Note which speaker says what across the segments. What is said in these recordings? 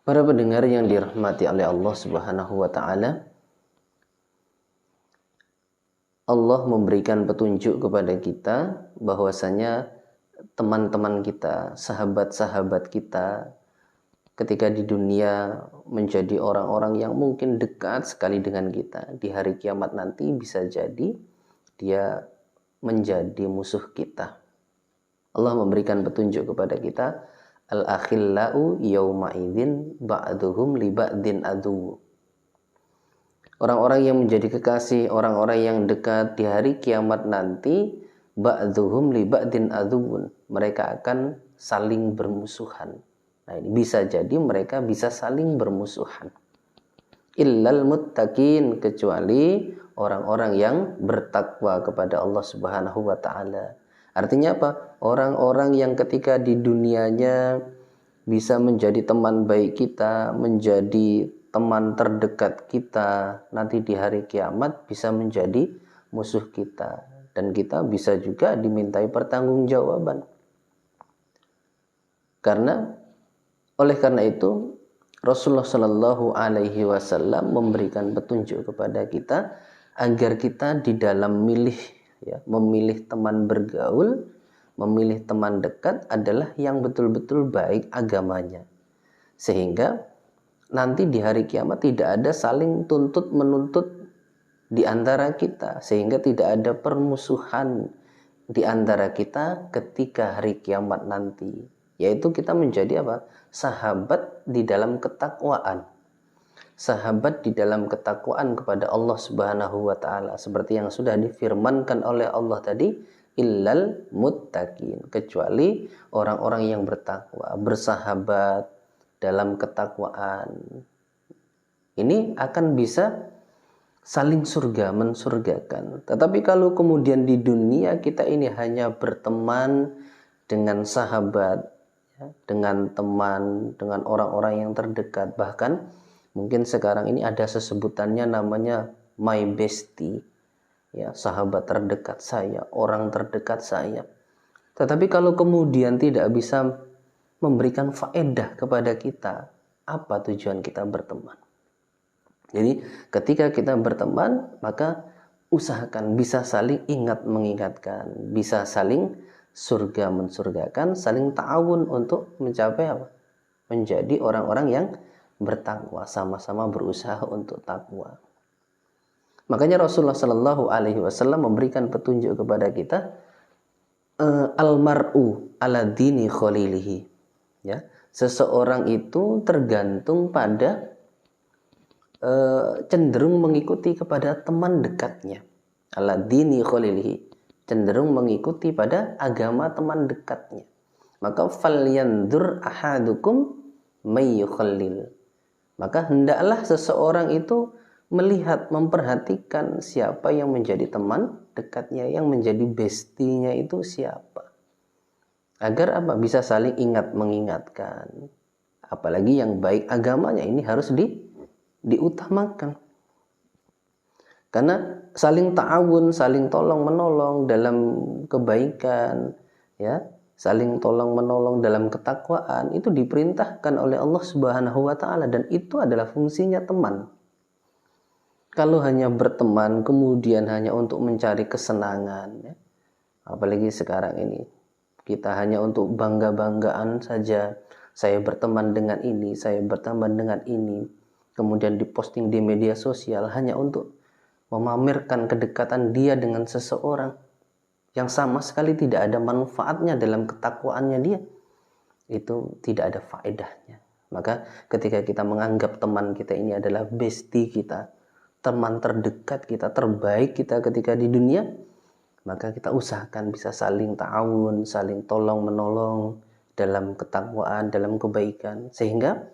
Speaker 1: Para pendengar yang dirahmati oleh Allah Subhanahu wa taala, Allah memberikan petunjuk kepada kita bahwasanya teman-teman kita, sahabat-sahabat kita ketika di dunia menjadi orang-orang yang mungkin dekat sekali dengan kita, di hari kiamat nanti bisa jadi dia menjadi musuh kita. Allah memberikan petunjuk kepada kita, al-akhillau yawma idzin ba'duhum li ba'din adu. Orang-orang yang menjadi kekasih, orang-orang yang dekat di hari kiamat nanti, ba'duhum li ba'din aduun. Mereka akan saling bermusuhan. Nah, ini bisa jadi mereka bisa saling bermusuhan. Illal muttaqin, kecuali orang-orang yang bertakwa kepada Allah Subhanahu wa taala. Artinya apa? Orang-orang yang ketika di dunianya bisa menjadi teman baik kita, menjadi teman terdekat kita, nanti di hari kiamat bisa menjadi musuh kita, dan kita bisa juga dimintai pertanggungjawaban. Oleh karena itu Rasulullah Shallallahu Alaihi Wasallam memberikan petunjuk kepada kita agar kita di dalam memilih teman bergaul, memilih teman dekat adalah yang betul-betul baik agamanya, sehingga nanti di hari kiamat tidak ada saling tuntut menuntut di antara kita, sehingga tidak ada permusuhan di antara kita ketika hari kiamat nanti, yaitu kita menjadi apa? Sahabat di dalam ketakwaan. Sahabat di dalam ketakwaan kepada Allah Subhanahu wa taala, seperti yang sudah difirmankan oleh Allah tadi, illal muttaqin, kecuali orang-orang yang bertakwa, bersahabat dalam ketakwaan. Ini akan bisa saling surga mensurgakan. Tetapi kalau kemudian di dunia kita ini hanya berteman dengan sahabat, dengan teman, dengan orang-orang yang terdekat, bahkan mungkin sekarang ini ada sesebutannya namanya my bestie, ya, sahabat terdekat saya, orang terdekat saya. Tetapi kalau kemudian tidak bisa memberikan faedah kepada kita, apa tujuan kita berteman? Jadi ketika kita berteman, maka usahakan bisa saling ingat mengingatkan, bisa saling surga mensurgakan, saling ta'awun untuk mencapai apa? Menjadi orang-orang yang bertakwa, sama-sama berusaha untuk takwa. Makanya Rasulullah Shallallahu Alaihi Wasallam memberikan petunjuk kepada kita, almar'u ala dini khalilihi, ya, seseorang itu tergantung pada cenderung mengikuti kepada teman dekatnya. Ala dini khalilihi, cenderung mengikuti pada agama teman dekatnya. Maka falyandur ahadukum mayyukhallil, maka hendaklah seseorang itu melihat, memperhatikan siapa yang menjadi teman dekatnya, yang menjadi bestinya itu siapa, agar apa? Bisa saling ingat mengingatkan. Apalagi yang baik agamanya ini harus diutamakan. Karena saling ta'awun, saling tolong menolong dalam kebaikan, ya, saling tolong menolong dalam ketakwaan itu diperintahkan oleh Allah Subhanahu wa taala, dan itu adalah fungsinya teman. Kalau hanya berteman kemudian hanya untuk mencari kesenangan, ya, apalagi sekarang ini kita hanya untuk bangga-banggaan saja, saya berteman dengan ini, saya berteman dengan ini, kemudian diposting di media sosial hanya untuk memamerkan kedekatan dia dengan seseorang yang sama sekali tidak ada manfaatnya dalam ketakwaannya dia, itu tidak ada faedahnya. Maka ketika kita menganggap teman kita ini adalah bestie kita, teman terdekat kita, terbaik kita ketika di dunia, maka kita usahakan bisa saling ta'awun, saling tolong menolong dalam ketakwaan, dalam kebaikan, sehingga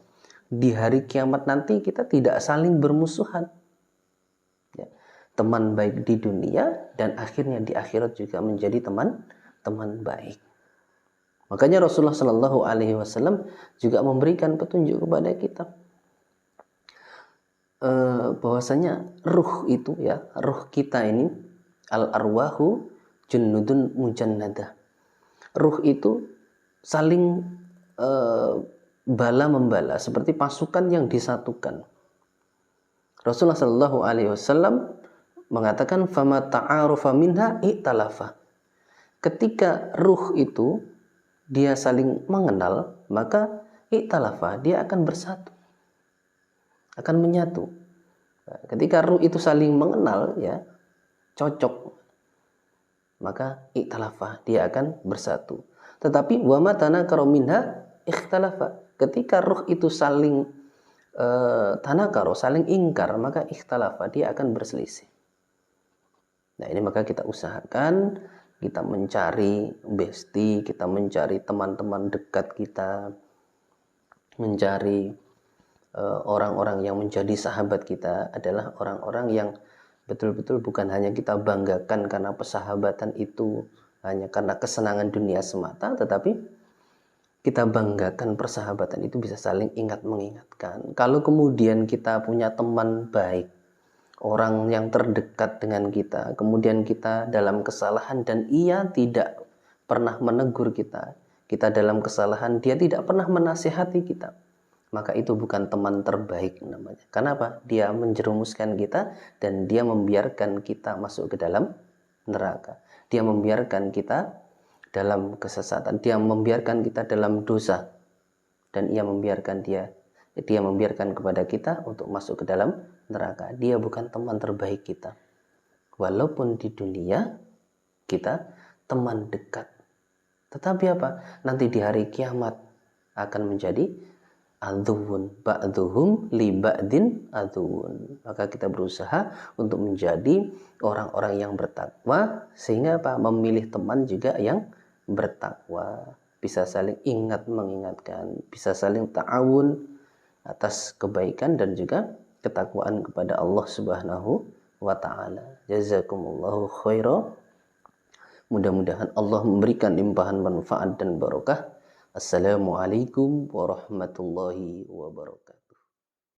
Speaker 1: di hari kiamat nanti kita tidak saling bermusuhan, ya, teman baik di dunia dan akhirnya di akhirat juga menjadi teman baik. Makanya Rasulullah Shallallahu Alaihi Wasallam juga memberikan petunjuk kepada kita, bahwasanya ruh itu, ya, ruh kita ini, al arwahu junnudun mujannadah, ruh itu saling bala membala, seperti pasukan yang disatukan. Rasulullah Shallallahu Alaihi Wasallam mengatakan, "Fama ta'arufa minha i'talafa." Ketika ruh itu dia saling mengenal, maka i'talafa, dia akan bersatu, akan menyatu. Nah, ketika ruh itu saling mengenal, ya cocok, maka i'talafa, dia akan bersatu. Tetapi wa ma tanakara minha ikhtalafa. Ketika ruh itu saling tanakaro, saling ingkar, maka ikhtalafa, dia akan berselisih. Nah, ini maka kita usahakan, kita mencari bestie, kita mencari teman-teman dekat kita, mencari orang-orang yang menjadi sahabat kita adalah orang-orang yang betul-betul bukan hanya kita banggakan karena persahabatan itu hanya karena kesenangan dunia semata, tetapi kita banggakan persahabatan itu bisa saling ingat mengingatkan. Kalau kemudian kita punya teman baik, orang yang terdekat dengan kita, kemudian kita dalam kesalahan dan ia tidak pernah menegur kita, kita dalam kesalahan dia tidak pernah menasihati kita, maka itu bukan teman terbaik namanya. Kenapa? Dia menjerumuskan kita dan dia membiarkan kita masuk ke dalam neraka. Dia membiarkan kita dalam kesesatan, dia membiarkan kita dalam dosa, dan dia membiarkan kepada kita untuk masuk ke dalam neraka. Dia bukan teman terbaik kita, walaupun di dunia kita teman dekat, tetapi apa? Nanti di hari kiamat akan menjadi aduun ba'duhum li ba'din aduun. Maka kita berusaha untuk menjadi orang-orang yang bertakwa, sehingga apa? Memilih teman juga yang bertakwa, bisa saling ingat mengingatkan, bisa saling ta'awun atas kebaikan dan juga ketakwaan kepada Allah Subhanahu wa taala. Jazakumullahu khairan. Mudah-mudahan Allah memberikan limpahan manfaat dan barokah. Assalamualaikum warahmatullahi wabarakatuh.